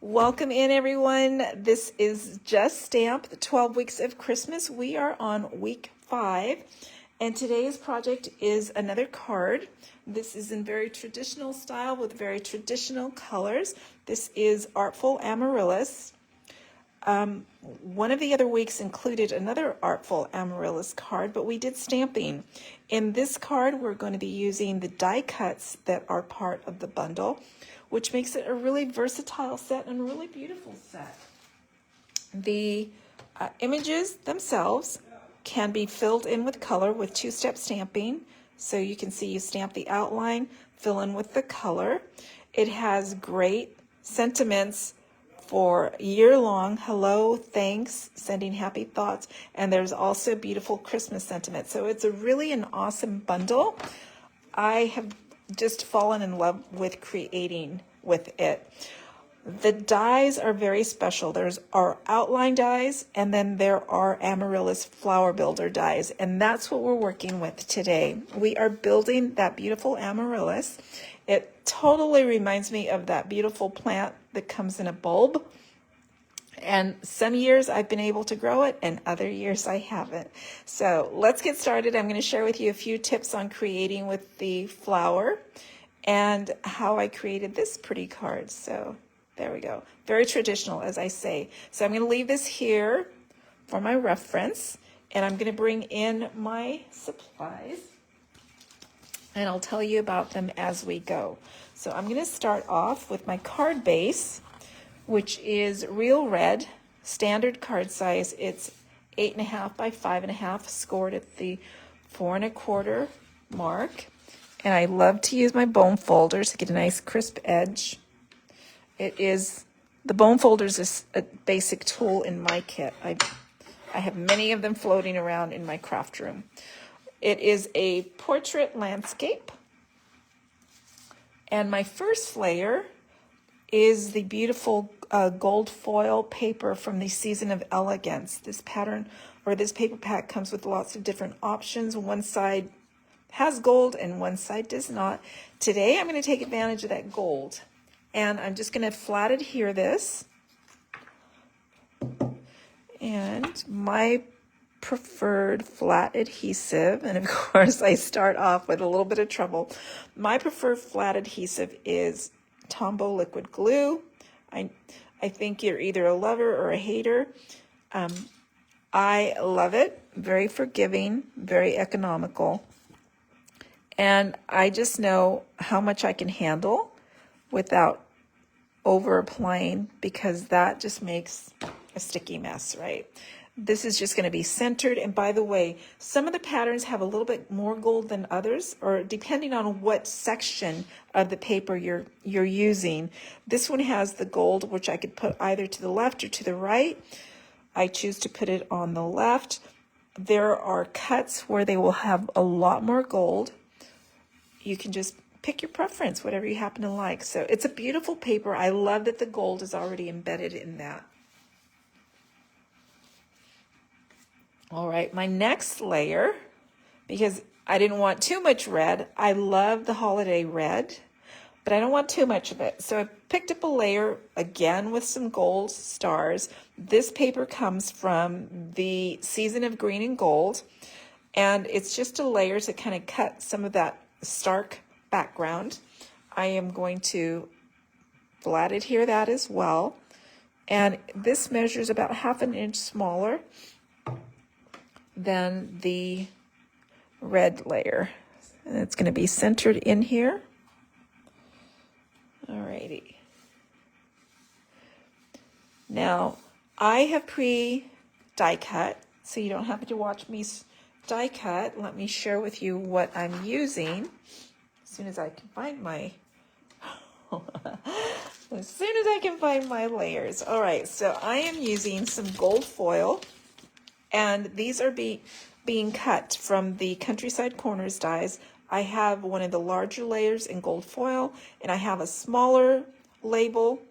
Welcome in, everyone. This is Just Stamp, the 12 Weeks of Christmas. We are on week 5, and today's project is another card. This is in very traditional style with very traditional colors. This is Artful Amaryllis. One of the other weeks included another Artful Amaryllis card, but we did stamping. In this card, we're going to be using the die cuts that are part of the bundle, which makes it a really versatile set and a really beautiful set. The images themselves can be filled in with color with two-step stamping. So you can see you stamp the outline, fill in with the color. It has great sentiments for year-long hello, thanks, sending happy thoughts, and there's also beautiful Christmas sentiment. So it's really an awesome bundle. I have just fallen in love with creating with it. The dies are very special. There's our outline dies, and then there are Amaryllis flower builder dies, and that's what we're working with today. We are building that beautiful Amaryllis. It totally reminds me of that beautiful plant that comes in a bulb. And some years I've been able to grow it, and other years I haven't. So let's get started. I'm going to share with you a few tips on creating with the flower and how I created this pretty card. So there we go. Very traditional, as I say. So I'm going to leave this here for my reference, and I'm going to bring in my supplies, and I'll tell you about them as we go. So I'm going to start off with my card base, which is real red, standard card size. It's 8.5 by 5.5, scored at the 4 1/4 mark. And I love to use my bone folders to get a nice crisp edge. The bone folders is a basic tool in my kit. I have many of them floating around in my craft room. It is a portrait landscape. And my first layer is the beautiful gold foil paper from the Season of Elegance. This pattern, or this paper pack, comes with lots of different options. One side has gold and one side does not. Today I'm going to take advantage of that gold, and I'm just going to flat adhere this. And my preferred flat adhesive, and of course I start off with a little bit of trouble. My preferred flat adhesive is Tombow liquid glue. I think you're either a lover or a hater. I love it. Very forgiving, very economical. And I just know how much I can handle without over applying, because that just makes a sticky mess, right? This is just going to be centered. And by the way, some of the patterns have a little bit more gold than others, or depending on what section of the paper you're using. This one has the gold, which I could put either to the left or to the right. I choose to put it on the left. There are cuts where they will have a lot more gold. You can just pick your preference, whatever you happen to like. So it's a beautiful paper. I love that the gold is already embedded in that. All right, my next layer, because I didn't want too much red. I love the holiday red, but I don't want too much of it. So I picked up a layer again with some gold stars. This paper comes from the Season of Green and Gold, and it's just a layer to kind of cut some of that stark background. I am going to flat adhere that as well. And this measures about 1/2 inch smaller than the red layer. And it's going to be centered in here. Alrighty. Now, I have die cut, so you don't have to watch me die cut. Let me share with you what I'm using as soon as I can find my layers. All right, so I am using some gold foil, and these are being cut from the Countryside Corners dies. I have one of the larger layers in gold foil, and I have a smaller label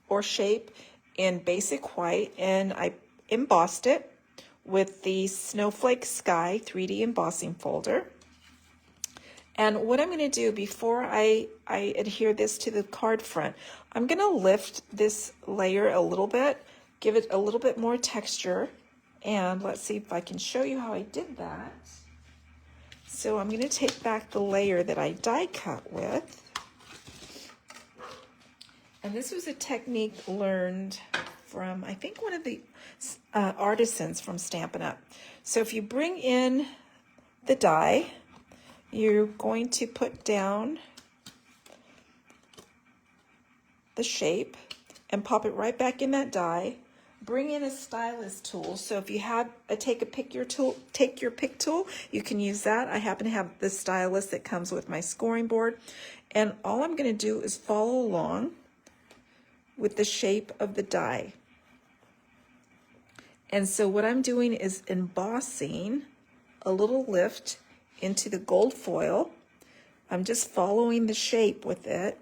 or shape in basic white, and I embossed it with the Snowflake Sky 3D embossing folder. And what I'm going to do before I adhere this to the card front, I'm going to lift this layer a little bit, give it a little bit more texture, and let's see if I can show you how I did that. So I'm going to take back the layer that I die cut with. And this was a technique learned from, I think, one of the artisans from Stampin' Up. So if you bring in the die, you're going to put down the shape and pop it right back in that die. Bring in a stylus tool. So if you have a take your pick tool, you can use that. I happen to have the stylus that comes with my scoring board. And all I'm going to do is follow along with the shape of the die. And so what I'm doing is embossing a little lift into the gold foil. I'm just following the shape with it,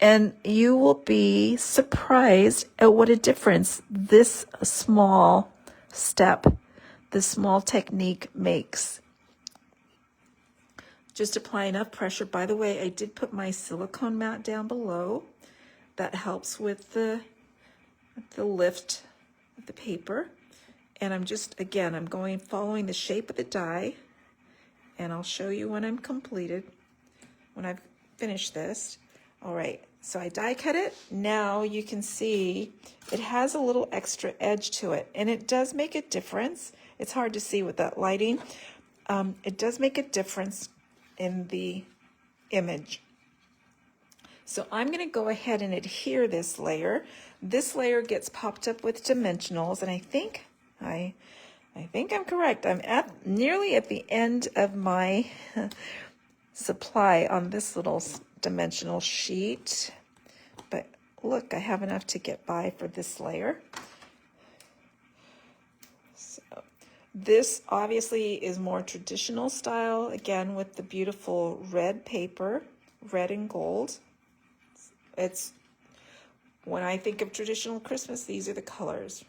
and you will be surprised at what a difference this small step, this small technique makes. Just apply enough pressure. By the way, I did put my silicone mat down below. That helps with the lift of the paper. And I'm just, again, I'm going following the shape of the die, and I'll show you when I'm completed, when I've finished this. All right, so I die cut it. Now you can see it has a little extra edge to it, and it does make a difference. It's hard to see with that lighting. It does make a difference in the image. So I'm going to go ahead and adhere this layer. This layer gets popped up with dimensionals, and I think I'm correct. I'm nearly at the end of my supply on this little dimensional sheet. But look, I have enough to get by for this layer. So this obviously is more traditional style, again with the beautiful red paper, red and gold. It's, when I think of traditional Christmas, these are the colors,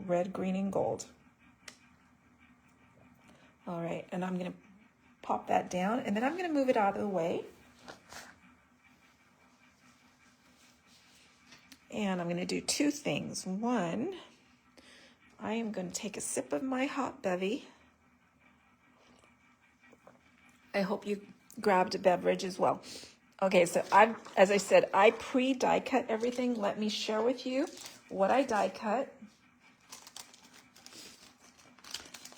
red, green, and gold. All right, and I'm going to pop that down, and then I'm going to move it out of the way. And I'm going to do two things. One, I am going to take a sip of my hot bevy. I hope you grabbed a beverage as well. Okay, so as I said, I pre-die cut everything. Let me share with you what I die cut.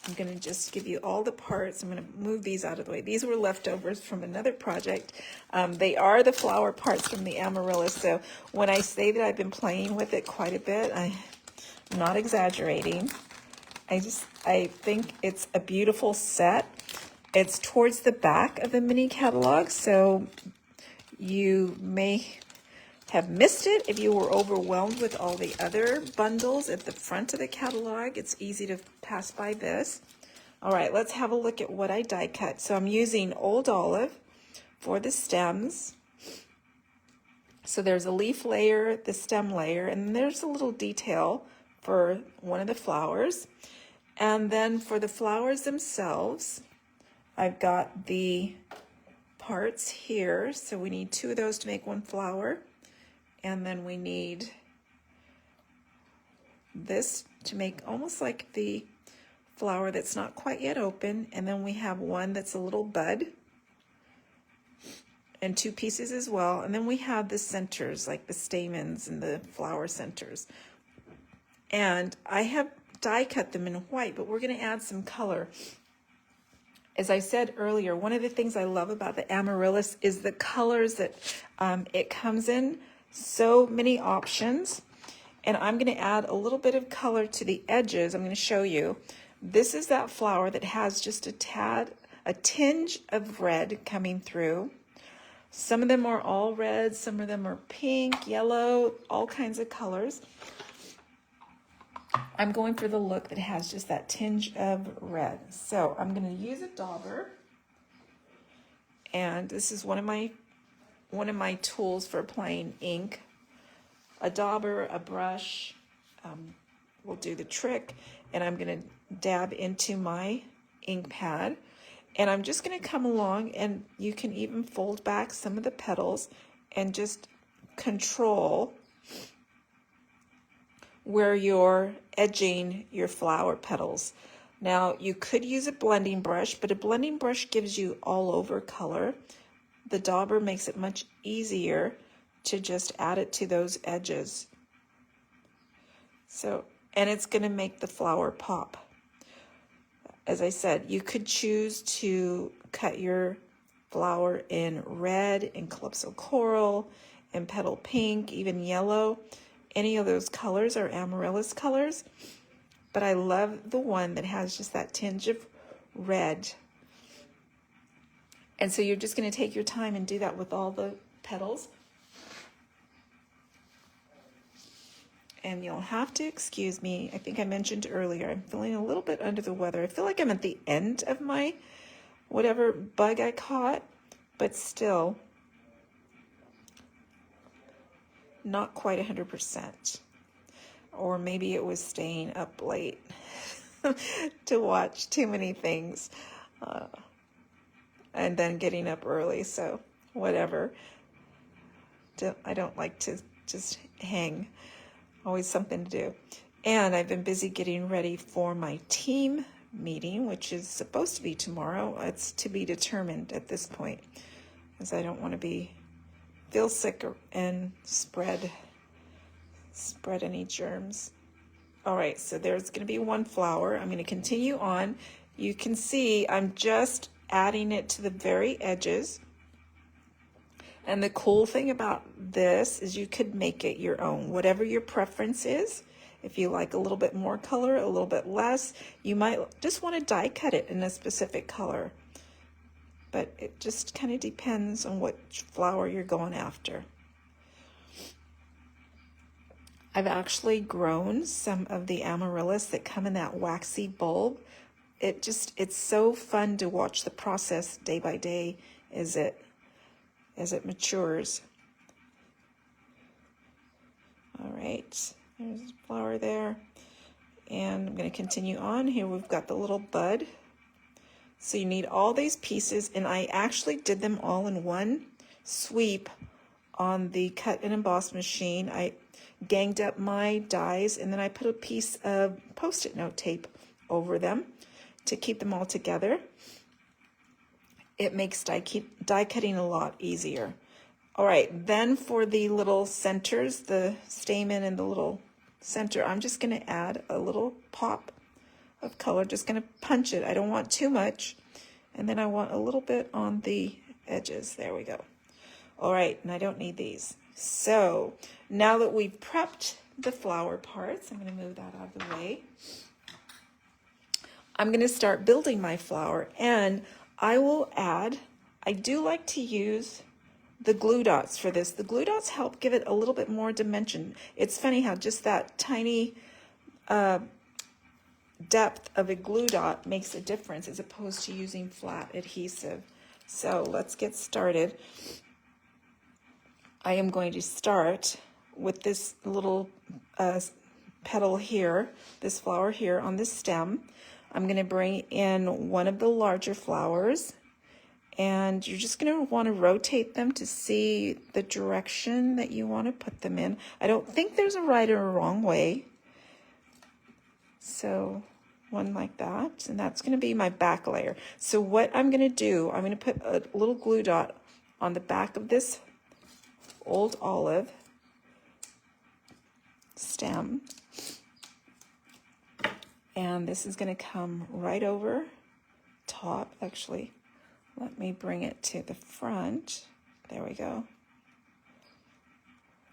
I'm going to just give you all the parts. I'm going to move these out of the way. These were leftovers from another project. They are the flower parts from the amaryllis. So when I say that I've been playing with it quite a bit, I'm not exaggerating. I think it's a beautiful set. It's towards the back of the mini catalog, so you may have missed it if you were overwhelmed with all the other bundles at the front of the catalog. It's easy to pass by this. All right, let's have a look at what I die cut. So I'm using Old Olive for the stems. So there's a leaf layer, the stem layer, and there's a little detail for one of the flowers. And then for the flowers themselves, I've got the parts here. So we need two of those to make one flower. And then we need this to make almost like the flower that's not quite yet open. And then we have one that's a little bud and two pieces as well. And then we have the centers, like the stamens and the flower centers. And I have die cut them in white, but we're going to add some color. As I said earlier, one of the things I love about the amaryllis is the colors that it comes in. So many options. And I'm going to add a little bit of color to the edges. I'm going to show you. This is that flower that has just a tinge of red coming through. Some of them are all red, some of them are pink, yellow, all kinds of colors. I'm going for the look that has just that tinge of red. So I'm going to use a dauber. And this is one of my tools for applying ink. A dauber, a brush will do the trick, and I'm going to dab into my ink pad. And I'm just going to come along, and you can even fold back some of the petals and just control where you're edging your flower petals. Now, you could use a blending brush, but a blending brush gives you all over color. The dauber makes it much easier to just add it to those edges. So, and it's going to make the flower pop. As I said, you could choose to cut your flower in red, in calypso coral, in petal pink, even yellow. Any of those colors are amaryllis colors, but I love the one that has just that tinge of red. And so you're just going to take your time and do that with all the petals. And you'll have to excuse me. I think I mentioned earlier, I'm feeling a little bit under the weather. I feel like I'm at the end of my whatever bug I caught, but still not quite 100%. Or maybe it was staying up late to watch too many things and then getting up early. So whatever. I don't like to just hang. Always something to do. And I've been busy getting ready for my team meeting, which is supposed to be tomorrow. It's to be determined at this point, because I don't want to feel sick and spread any germs. All right, so there's going to be one flower. I'm going to continue on. You can see I'm just adding it to the very edges. And the cool thing about this is you could make it your own, whatever your preference is. If you like a little bit more color, a little bit less, you might just want to die cut it in a specific color. But it just kind of depends on what flower you're going after. I've actually grown some of the amaryllis that come in that waxy bulb. It's so fun to watch the process day by day as it matures. All right, there's a flower there. And I'm going to continue on. Here we've got the little bud. So you need all these pieces, and I actually did them all in one sweep on the cut and emboss machine. I ganged up my dies, and then I put a piece of Post-it note tape over them to keep them all together. It makes die cutting a lot easier. All right, then for the little centers, the stamen and the little center, I'm just going to add a little pop of color. Just going to punch it. I don't want too much. And then I want a little bit on the edges. There we go. All right, and I don't need these. So now that we've prepped the flower parts, I'm going to move that out of the way. I'm going to start building my flower, and I will add, I do like to use the glue dots for this. The glue dots help give it a little bit more dimension. It's funny how just that tiny depth of a glue dot makes a difference as opposed to using flat adhesive. So let's get started. I am going to start with this little petal here, this flower here on the stem. I'm going to bring in one of the larger flowers, and you're just going to want to rotate them to see the direction that you want to put them in. I don't think there's a right or a wrong way. So one like that, and that's going to be my back layer. So what I'm going to do, I'm going to put a little glue dot on the back of this old olive stem. And this is going to come right over top. Actually, let me bring it to the front. There we go.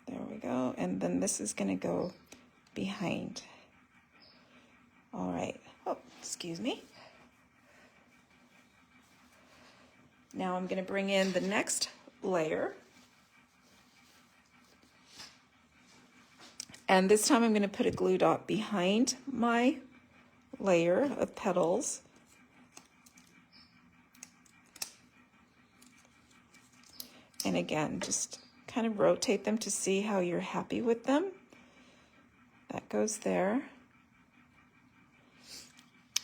There we go. And then this is going to go behind. All right. Oh, excuse me. Now I'm going to bring in the next layer. And this time I'm going to put a glue dot behind my layer of petals. And again, just kind of rotate them to see how you're happy with them. That goes there.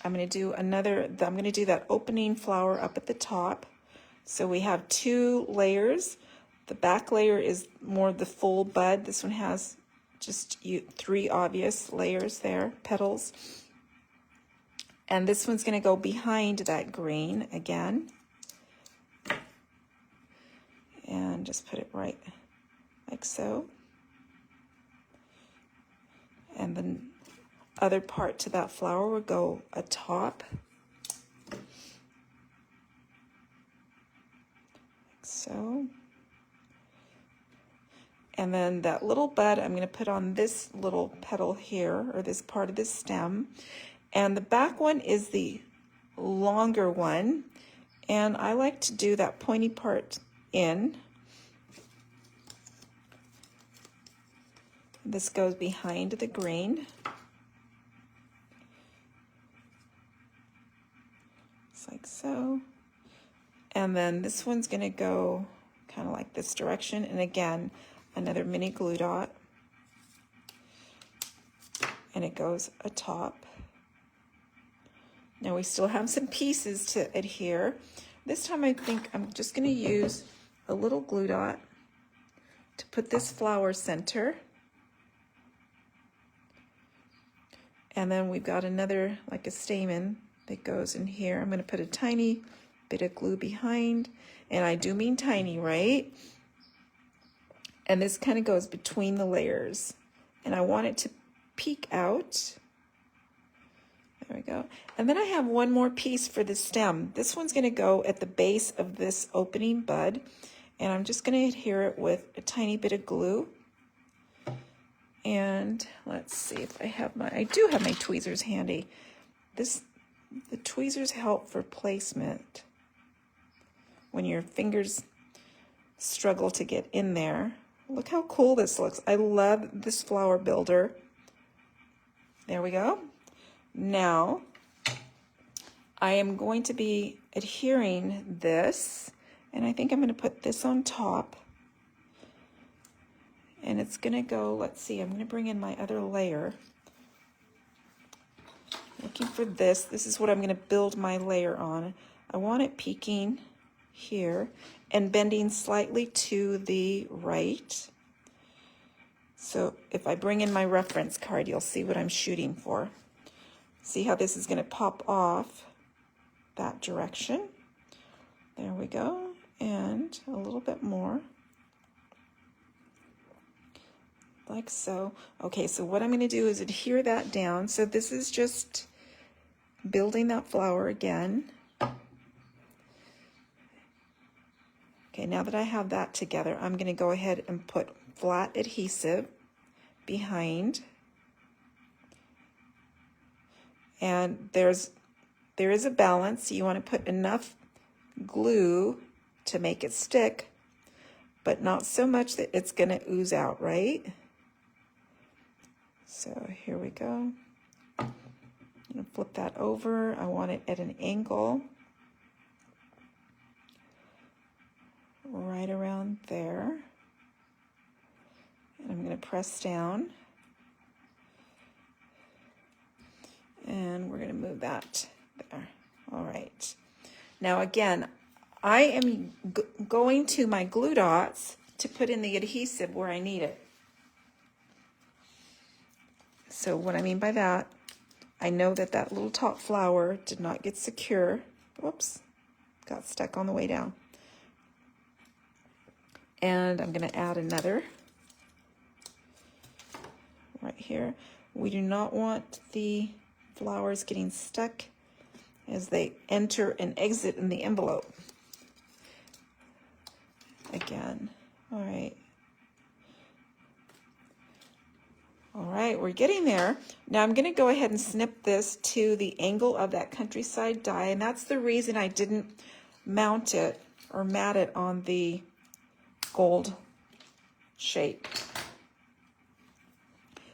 I'm going to do that opening flower up at the top. So we have 2 layers. The back layer is more the full bud. This one has just 3 obvious layers there, petals. And this one's going to go behind that green again. And just put it right like so. And the other part to that flower will go atop. Like so. And then that little bud I'm going to put on this little petal here, or this part of the stem. And the back one is the longer one. And I like to do that pointy part in. This goes behind the green. Just like so. And then this one's going to go kind of like this direction. And again, another mini glue dot. And it goes atop. Now we still have some pieces to adhere. This time I think I'm just going to use a little glue dot to put this flower center. And then we've got another, like a stamen that goes in here. I'm going to put a tiny bit of glue behind, and I do mean tiny, right? And this kind of goes between the layers, and I want it to peek out. There we go. And then I have one more piece for the stem. This one's going to go at the base of this opening bud, and I'm just going to adhere it with a tiny bit of glue. And let's see if I do have my tweezers handy. The tweezers help for placement when your fingers struggle to get in there. Look how cool this looks. I love this flower builder. There we go. Now, I am going to be adhering this, and I think I'm going to put this on top. And it's going to go, let's see, I'm going to bring in my other layer. Looking for this. This is what I'm going to build my layer on. I want it peeking here and bending slightly to the right. So if I bring in my reference card, you'll see what I'm shooting for. See how this is going to pop off that direction. There we go. And a little bit more. Like so. Okay, so what I'm going to do is adhere that down. So this is just building that flower again. Okay, now that I have that together, I'm going to go ahead and put flat adhesive behind. And there is a balance. You want to put enough glue to make it stick, but not so much that it's going to ooze out, right? So here we go. I'm going to flip that over. I want it at an angle. Right around there. And I'm going to press down. And we're going to move that there. All right. Now again, I am going to my glue dots to put in the adhesive where I need it. So what I mean by that, I know that that little top flower did not get secure. Whoops, got stuck on the way down. And I'm going to add another right here. We do not want the flowers getting stuck as they enter and exit in the envelope. Again, all right. All right, we're getting there. Now I'm going to go ahead and snip this to the angle of that countryside die, and that's the reason I didn't mount it or mat it on the gold shape.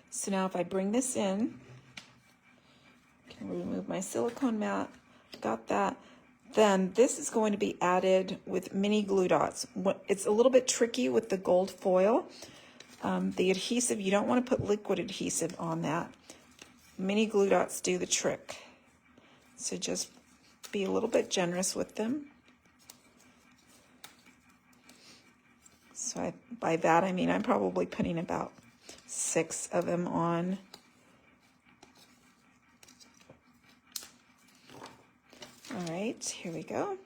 So now if I bring this in, I can remove my silicone mat, got that. Then this is going to be added with mini glue dots. It's a little bit tricky with the gold foil. The adhesive, you don't want to put liquid adhesive on that. Mini glue dots do the trick. So just be a little bit generous with them. So by that I mean I'm probably putting about 6 of them on. All right, here we go.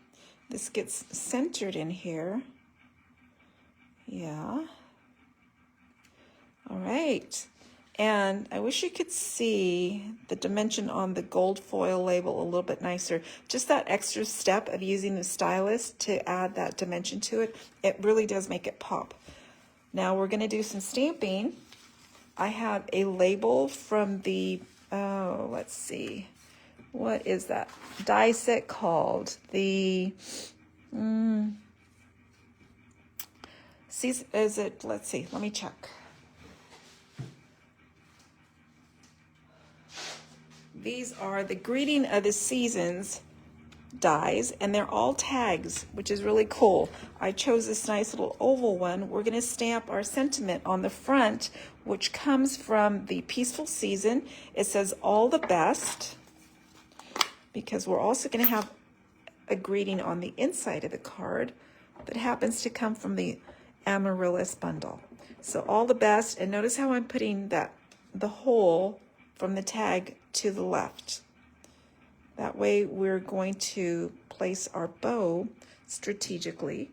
This gets centered in here. Yeah. All right. And I wish you could see the dimension on the gold foil label a little bit nicer. Just that extra step of using the stylus to add that dimension to it, it really does make it pop. Now we're going to do some stamping. I have a label from the, oh, let's see. What is that die set called? The, is it, let's see, let me check. These are the Greeting of the Seasons dies, and they're all tags, which is really cool. I chose this nice little oval one. We're going to stamp our sentiment on the front, which comes from the Peaceful Season. It says all the best, because we're also going to have a greeting on the inside of the card that happens to come from the Amaryllis bundle. So all the best, and notice how I'm putting the hole from the tag to the left. That way we're going to place our bow strategically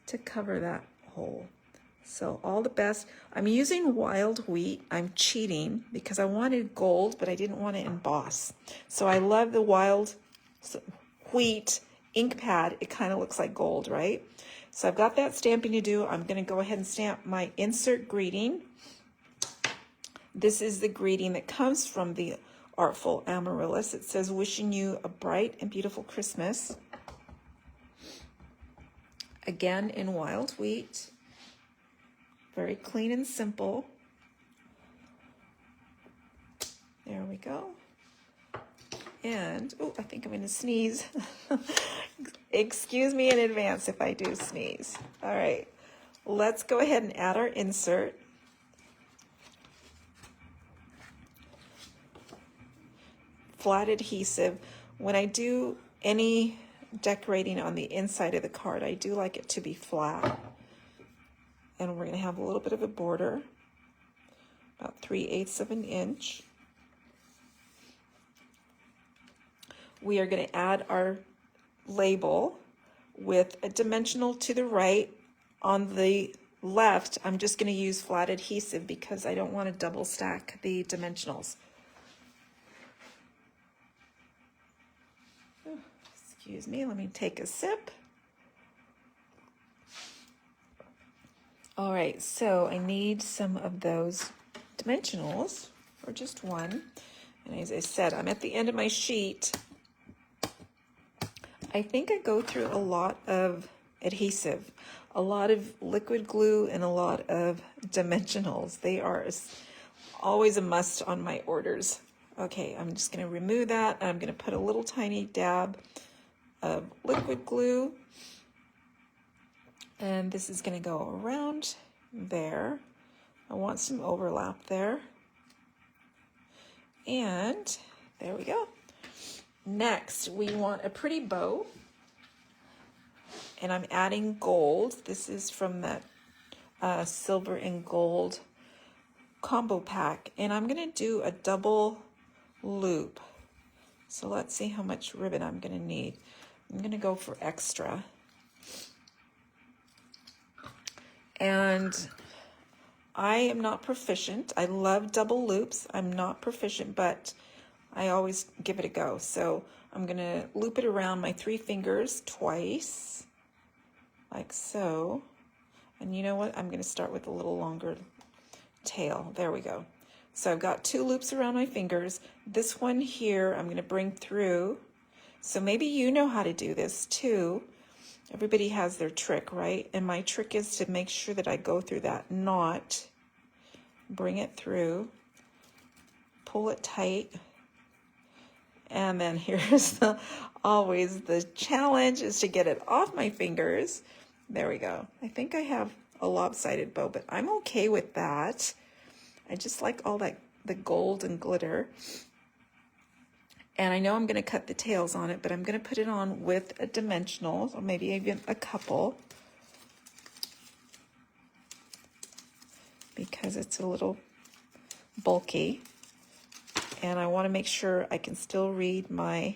to cover that hole. So all the best. I'm using wild wheat. I'm cheating because I wanted gold, but I didn't want to emboss. So I love the wild wheat ink pad. It kind of looks like gold, right? So I've got that stamping to do. I'm going to go ahead and stamp my insert greeting. This is the greeting that comes from the Artful Amaryllis. It says, wishing you a bright and beautiful Christmas. Again in wild wheat. Very clean and simple. There we go. And, oh, I think I'm going to sneeze. Excuse me in advance if I do sneeze. All right, let's go ahead and add our insert. Flat adhesive. When I do any decorating on the inside of the card, I do like it to be flat. And we're going to have a little bit of a border, about 3/8 of an inch. We are going to add our label with a dimensional to the right. On the left, I'm just going to use flat adhesive because I don't want to double stack the dimensionals. Excuse me, let me take a sip. All right, so I need some of those dimensionals, or just one. And as I said, I'm at the end of my sheet. I think I go through a lot of adhesive, a lot of liquid glue, and a lot of dimensionals. They are always a must on my orders. Okay, I'm just going to remove that. I'm going to put a little tiny dab of liquid glue. And this is going to go around there. I want some overlap there. And there we go. Next, we want a pretty bow. And I'm adding gold. This is from that silver and gold combo pack. And I'm going to do a double loop. So let's see how much ribbon I'm going to need. I'm going to go for extra. And I am not proficient. I love double loops. I'm not proficient, but I always give it a go. So I'm going to loop it around my 3 fingers twice, like so. And you know what? I'm going to start with a little longer tail. There we go. So I've got 2 loops around my fingers. This one here, I'm going to bring through. So maybe you know how to do this too. Everybody has their trick, right? And my trick is to make sure that I go through that knot, bring it through, pull it tight, and then here's always the challenge is to get it off my fingers. There we go. I think I have a lopsided bow, but I'm okay with that. I just like all that, the gold and glitter. And I know I'm going to cut the tails on it, but I'm going to put it on with a dimensional, or maybe even a couple, because it's a little bulky. And I want to make sure I can still read my,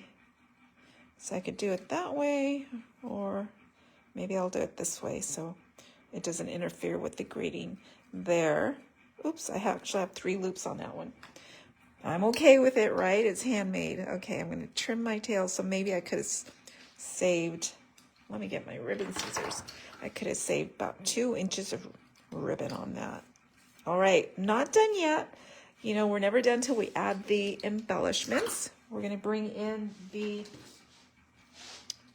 so I could do it that way, or maybe I'll do it this way so it doesn't interfere with the greeting there. Oops, I actually have 3 loops on that one. I'm okay with it, right? It's handmade. Okay, I'm going to trim my tail, so maybe I could have saved, let me get my ribbon scissors. I could have saved about 2 inches of ribbon on that. All right, not done yet. You know, we're never done till we add the embellishments. We're going to bring in the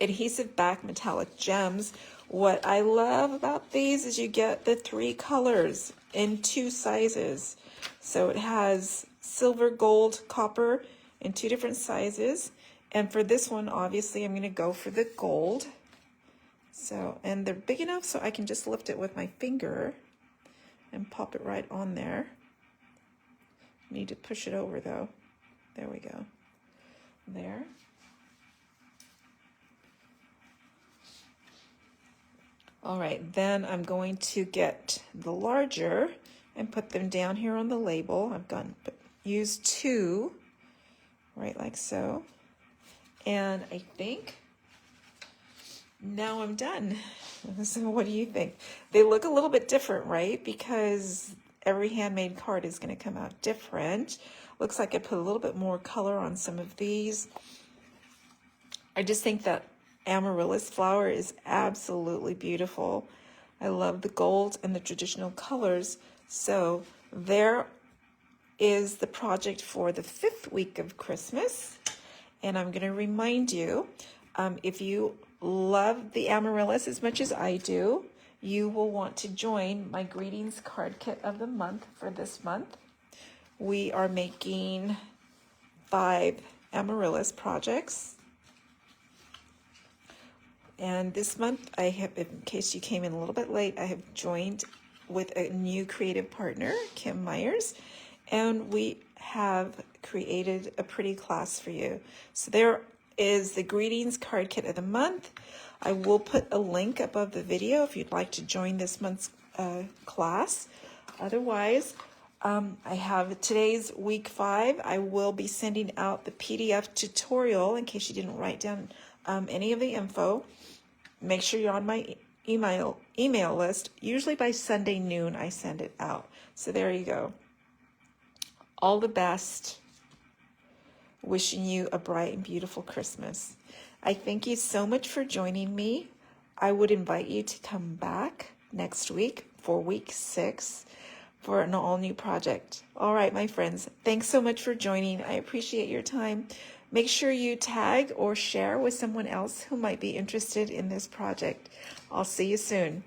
adhesive back metallic gems. What I love about these is you get the 3 colors in 2 sizes. So it has silver, gold, copper in 2 different sizes. And for this one, obviously, I'm going to go for the gold. So, and they're big enough so I can just lift it with my finger and pop it right on there. Need to push it over though. There we go. There. All right, then I'm going to get the larger and put them down here on the label. I've used 2, right like so. And I think now I'm done. So what do you think? They look a little bit different, right? Because every handmade card is going to come out different. Looks like I put a little bit more color on some of these. I just think that amaryllis flower is absolutely beautiful. I love the gold and the traditional colors. So there is the project for the 5th week of Christmas. And I'm going to remind you, if you love the amaryllis as much as I do, you will want to join my greetings card kit of the month for this month. We are making 5 amaryllis projects. And this month, I have, in case you came in a little bit late, I have joined with a new creative partner, Kim Myers, and we have created a pretty class for you. So there is the greetings card kit of the month. I will put a link above the video if you'd like to join this month's class. Otherwise, I have today's week 5. I will be sending out the PDF tutorial in case you didn't write down any of the info. Make sure you're on my email list. Usually by Sunday noon, I send it out. So there you go. All the best. Wishing you a bright and beautiful Christmas. I thank you so much for joining me. I would invite you to come back next week for week 6 for an all-new project. All right, my friends, thanks so much for joining. I appreciate your time. Make sure you tag or share with someone else who might be interested in this project. I'll see you soon.